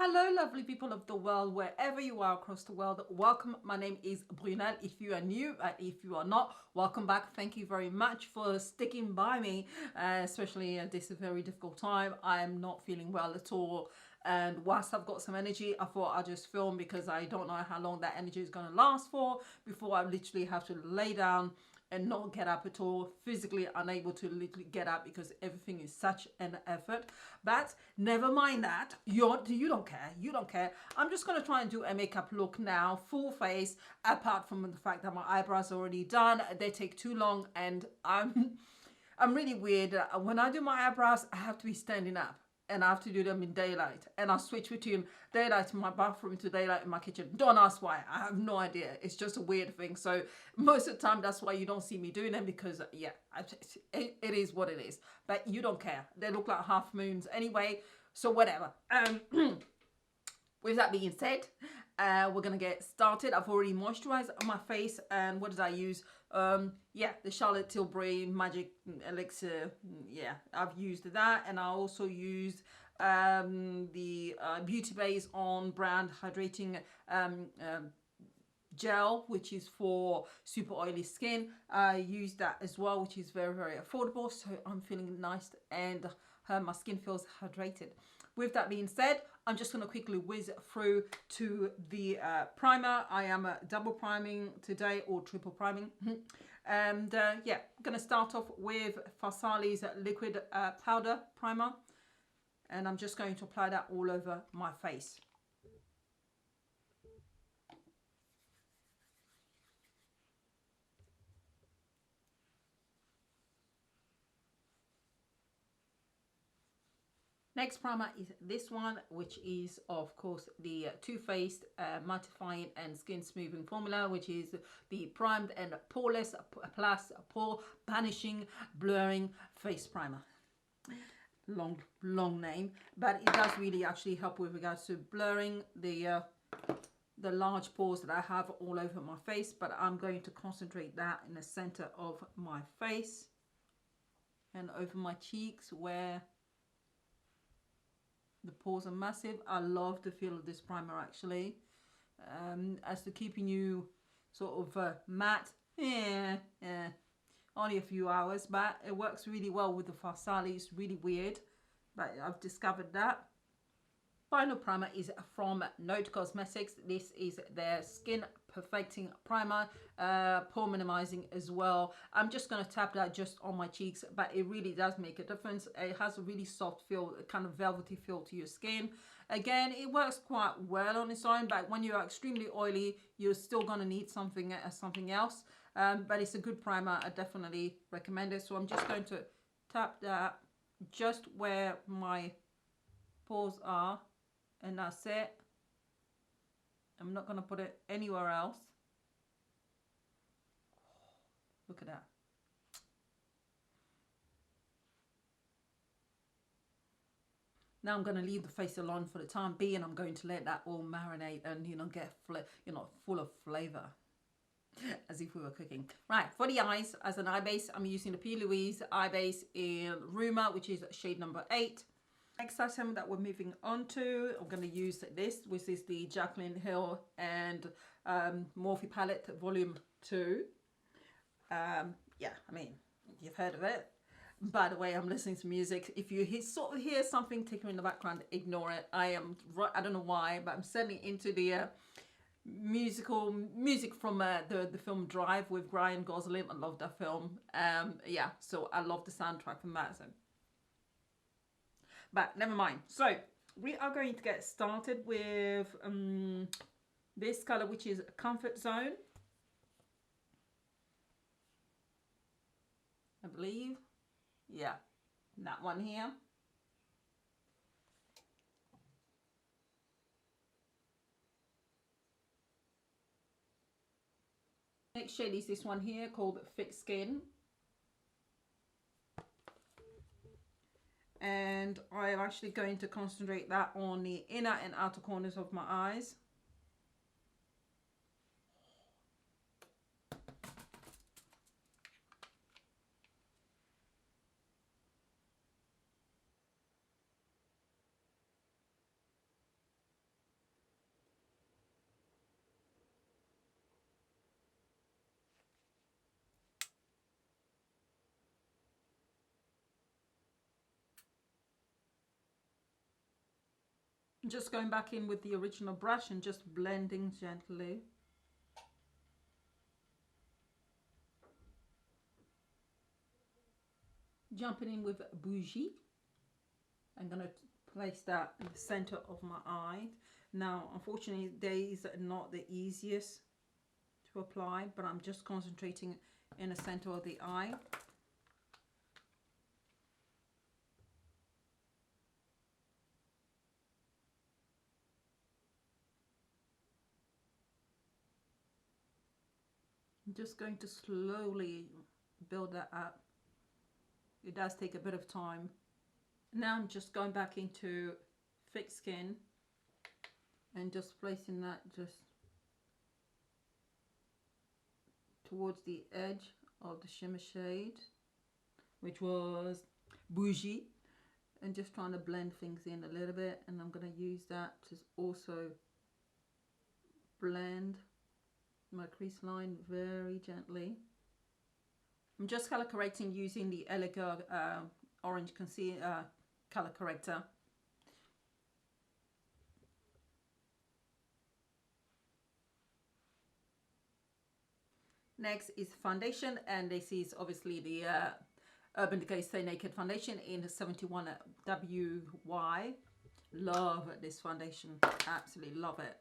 Hello lovely people of the world, wherever you are across the world, welcome. My name is Brunel. If you are new and if you are not, welcome back. Thank you very much for sticking by me, especially at this very difficult time. I am not feeling well at all, and whilst I've got some energy, I thought I'd just film because I don't know how long that energy is going to last for before I literally have to lay down and not get up at all, physically unable to literally get up because everything is such an effort. But never mind that, you don't care. I'm just going to try and do a makeup look now, full face, apart from the fact that my eyebrows are already done. They take too long, and I'm really weird. When I do my eyebrows, I have to be standing up, and I have to do them in daylight, and I switch between daylight in my bathroom to daylight in my kitchen. Don't ask why, I have no idea. It's just a weird thing. So most of the time that's why you don't see me doing them, because yeah, it is what it is. But you don't care, they look like half moons anyway, so whatever. With that being said, we're gonna get started. I've already moisturized my face, and what did I use? Yeah, the Charlotte Tilbury Magic Elixir. Yeah, I've used that, and I also used the Beauty Base on brand hydrating gel, which is for super oily skin. I used that as well, which is very, very affordable, so I'm feeling nice, and my skin feels hydrated. With that being said, I'm just going to quickly whiz through to the primer. I am double priming today, or triple priming. And yeah, I'm going to start off with Farsali's liquid powder primer, and I'm just going to apply that all over my face. Next primer is this one, which is of course the Too Faced mattifying and skin smoothing formula, which is the primed and poreless plus pore banishing blurring face primer. Long name, but it does really actually help with regards to blurring the large pores that I have all over my face. But I'm going to concentrate that in the center of my face and over my cheeks where the pores are massive. I love the feel of this primer actually. As to keeping you sort of matte, only a few hours, but it works really well with the Farsali. It's really weird, but I've discovered that. Final primer is from Note Cosmetics. This is their Skin Perfecting Primer, pore minimizing as well. I'm just going to tap that just on my cheeks, but it really does make a difference. It has a really soft feel, a kind of velvety feel to your skin. Again, it works quite well on its own, but when you're extremely oily, you're still going to need something else. But it's a good primer. I definitely recommend it. So I'm just going to tap that just where my pores are, and that's it. I'm not going to put it anywhere else. Look at that. Now I'm going to leave the face alone for the time being. I'm going to let that all marinate and, you know, get full of flavor, as if we were cooking. Right, for the eyes, as an eye base, I'm using the P. Louise eye base in Rumor, which is shade number 8. Next item that we're moving on to, I'm going to use this, which is the Jaclyn Hill and Morphe palette volume 2. Yeah, I mean, you've heard of it. By the way, I'm listening to music. If you sort of hear something tickling in the background, ignore it. I don't know why, but I'm certainly into the music from the film Drive with Ryan Gosling. I love that film. Yeah, so I love the soundtrack from that. So. But never mind. So we are going to get started with this color, which is Comfort Zone, I believe. Yeah, that one here. Next shade is this one here called Thick Skin. And I'm actually going to concentrate that on the inner and outer corners of my eyes. I'm just going back in with the original brush and just blending gently. Jumping in with Bougie. I'm going to place that in the center of my eye. Now, unfortunately, these are not the easiest to apply, but I'm just concentrating in the center of the eye. I'm just going to slowly build that up. It does take a bit of time. Now I'm just going back into thick skin and just placing that just towards the edge of the shimmer shade, which was Bougie, and just trying to blend things in a little bit. And I'm going to use that to also blend my crease line very gently. I'm just color correcting using the Elegant orange concealer color corrector. Next is foundation, and this is obviously the Urban Decay Stay Naked foundation in 71 WY. Love this foundation, absolutely love it.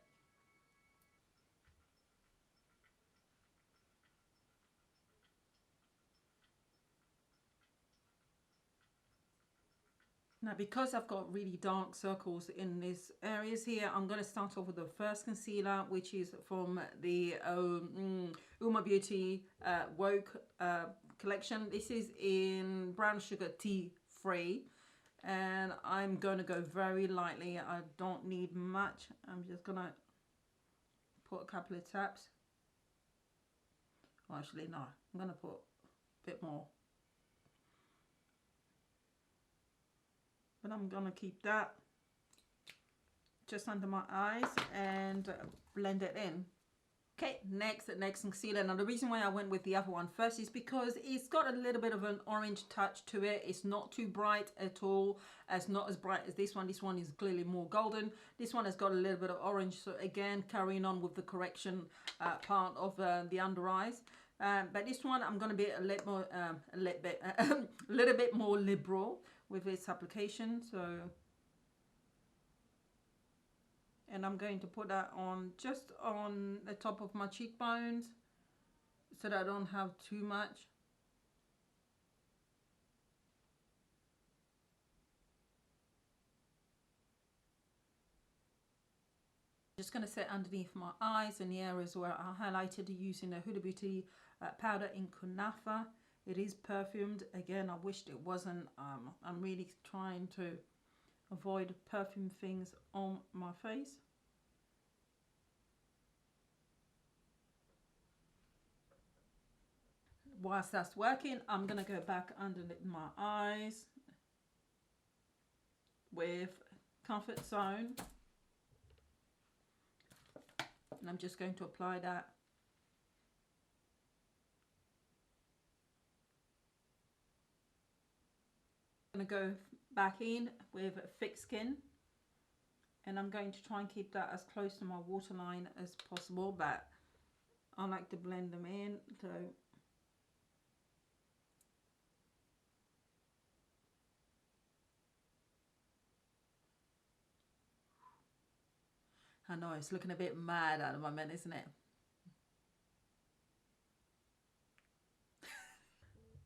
Now, because I've got really dark circles in these areas here, I'm going to start off with the first concealer, which is from the Uma Beauty Woke collection. This is in Brown Sugar Tea Free, and I'm going to go very lightly. I don't need much. I'm just going to put a couple of taps. Well, actually, no, I'm going to put a bit more. But I'm gonna keep that just under my eyes and blend it in. Okay, next concealer. Now the reason why I went with the other one first is because it's got a little bit of an orange touch to it. It's not too bright at all. It's not as bright as this one. This one is clearly more golden. This one has got a little bit of orange. So again, carrying on with the correction part of the under eyes. But this one I'm going to be a little bit more liberal with its application. So, and I'm going to put that on just on the top of my cheekbones so that I don't have too much. Just going to set underneath my eyes and the areas where I highlighted using the Huda Beauty powder in Kunafa. It is perfumed. Again, I wished it wasn't. I'm really trying to avoid perfume things on my face. Whilst that's working, I'm going to go back underneath my eyes with Comfort Zone. And I'm just going to apply that. I'm going to go back in with thick skin, and I'm going to try and keep that as close to my waterline as possible, but I like to blend them in. So I know it's looking a bit mad at the moment, isn't it?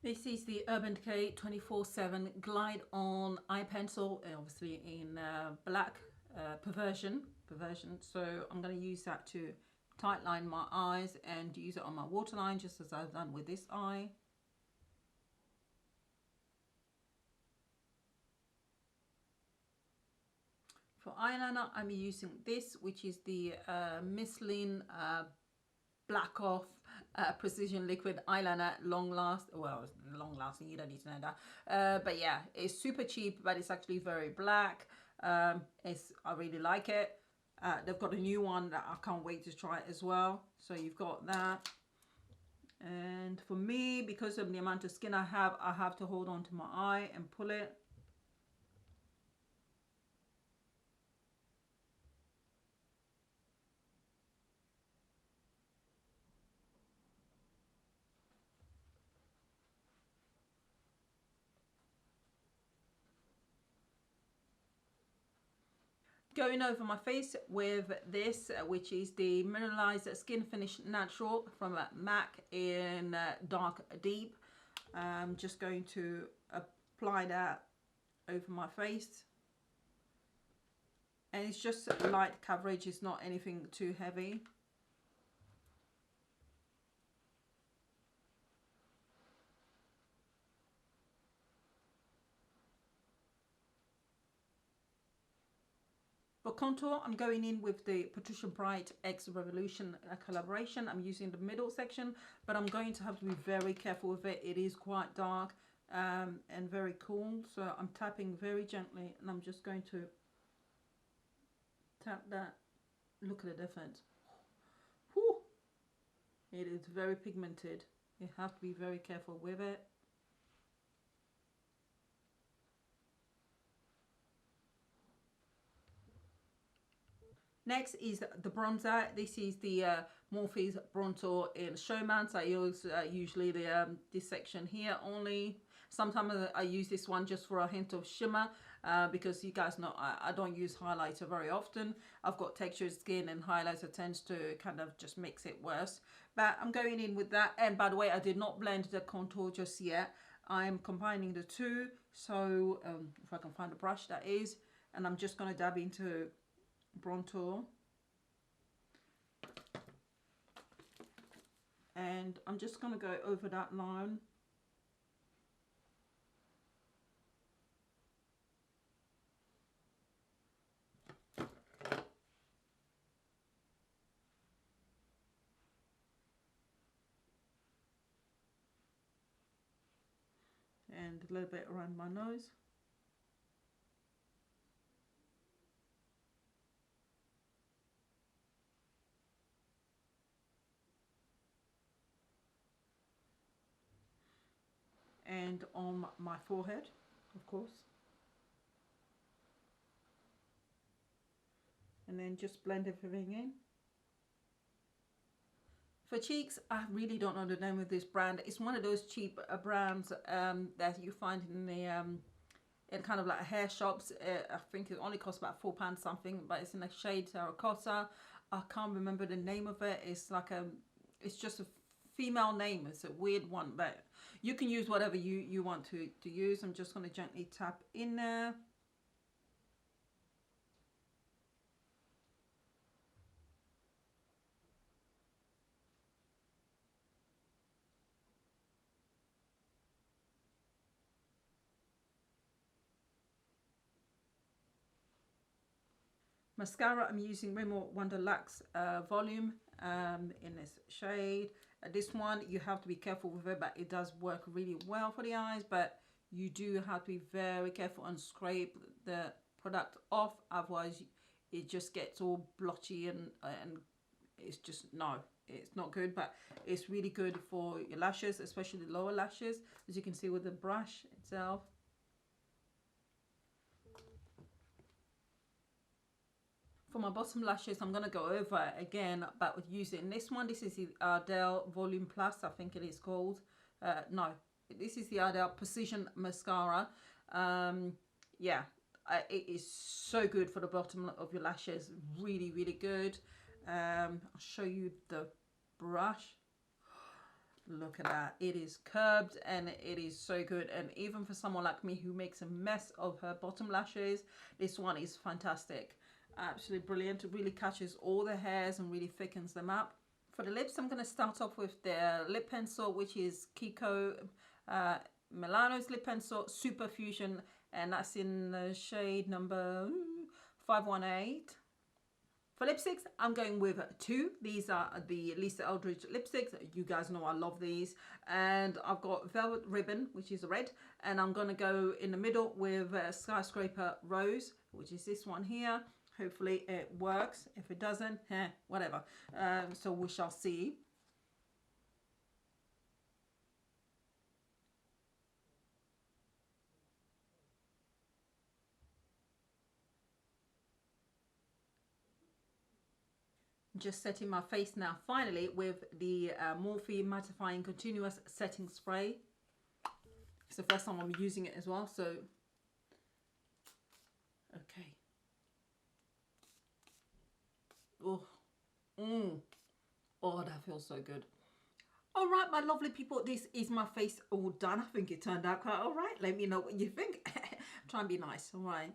This is the Urban Decay 24/7 Glide On Eye Pencil, obviously in black perversion. So I'm going to use that to tightline my eyes and use it on my waterline, just as I've done with this eye. For eyeliner, I'm using this, which is the Michelin Black Off Precision Liquid Eyeliner, long lasting, you don't need to know that. But yeah, it's super cheap, but it's actually very black. I really like it. They've got a new one that I can't wait to try as well. So you've got that. And for me, because of the amount of skin I have to hold on to my eye and pull it. Going over my face with this, which is the Mineralized Skin Finish Natural from MAC in Dark Deep. I'm just going to apply that over my face. And it's just light coverage, it's not anything too heavy. For contour, I'm going in with the Patricia Bright X Revolution collaboration. I'm using the middle section, but I'm going to have to be very careful with it. It is quite dark and very cool. So I'm tapping very gently, and I'm just going to tap that. Look at the difference. Whew. It is very pigmented. You have to be very careful with it. Next is the bronzer. This is the Morphe's Bronzer in Showman's. I use usually this section here only. Sometimes I use this one just for a hint of shimmer because you guys know I don't use highlighter very often. I've got textured skin and highlighter tends to kind of just makes it worse. But I'm going in with that. And by the way, I did not blend the contour just yet. I am combining the two. So if I can find a brush, that is. And I'm just going to dab into bronzer, and I'm just going to go over that line. And a little bit around my nose. And on my forehead, of course. And then just blend everything in. For cheeks, I really don't know the name of this brand. It's one of those cheap brands that you find in the in kind of like hair shops. I think it only costs about £4 something, but it's in the shade Terracotta. I can't remember the name of it. It's like it's just a female name. It's a weird one, but you can use whatever you want to use. I'm just going to gently tap in there. Mascara, I'm using Rimmel Wonder Luxe Volume in this shade. This one, you have to be careful with it, but it does work really well for the eyes, but you do have to be very careful and scrape the product off, otherwise it just gets all blotchy and it's just, no, it's not good. But it's really good for your lashes, especially the lower lashes, as you can see with the brush itself. For my bottom lashes, I'm going to go over again, but with using this one. This is the Ardell Volume Plus, I think it is called. No, this is the Ardell Precision Mascara. Yeah, it is so good for the bottom of your lashes. Really, really good. I'll show you the brush. Look at that. It is curved and it is so good. And even for someone like me who makes a mess of her bottom lashes, this one is fantastic. Absolutely brilliant. It really catches all the hairs and really thickens them up. For the lips, I'm going to start off with the lip pencil, which is QUIDCO Milano's lip pencil Super Fusion, and that's in the shade number 518. For lipsticks, I'm going with two. These are the Lisa Eldridge lipsticks. You guys know I love these. And I've got Velvet Ribbon, which is red, and I'm going to go in the middle with Skyscraper Rose, which is this one here. Hopefully it works. If it doesn't, whatever. So we shall see. Just setting my face now finally with the Morphe Mattifying Continuous Setting Spray. It's the first time I'm using it as well, so okay. feels so good. All right, my lovely people, this is my face all done. I think it turned out quite all right. Let me know what you think. Try and be nice, all right?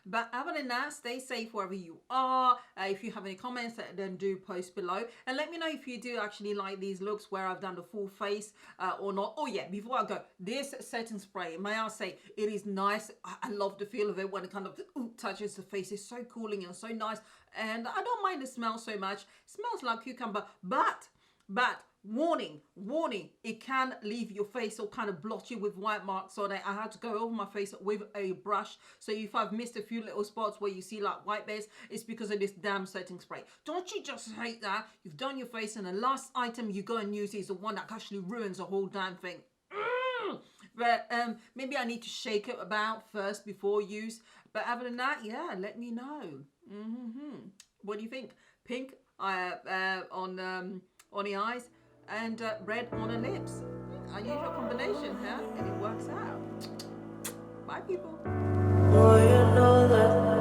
But other than that, stay safe wherever you are. If you have any comments, then do post below. And let me know if you do actually like these looks where I've done the full face or not. Oh yeah, before I go, this setting spray, may I say, it is nice. I love the feel of it when it kind of touches the face. It's so cooling and so nice. And I don't mind the smell so much. It smells like cucumber, but warning, it can leave your face all kind of blotchy with white marks on it. I had to go over my face with a brush, so if I've missed a few little spots where you see like white bits, it's because of this damn setting spray. Don't you just hate that? You've done your face and the last item you go and use is the one that actually ruins the whole damn thing. But maybe I need to shake it about first before use. But other than that, yeah, let me know. What do you think? Pink on the eyes and red on the lips. Unusual combination, huh? And it works out. Bye, people. Oh, you know that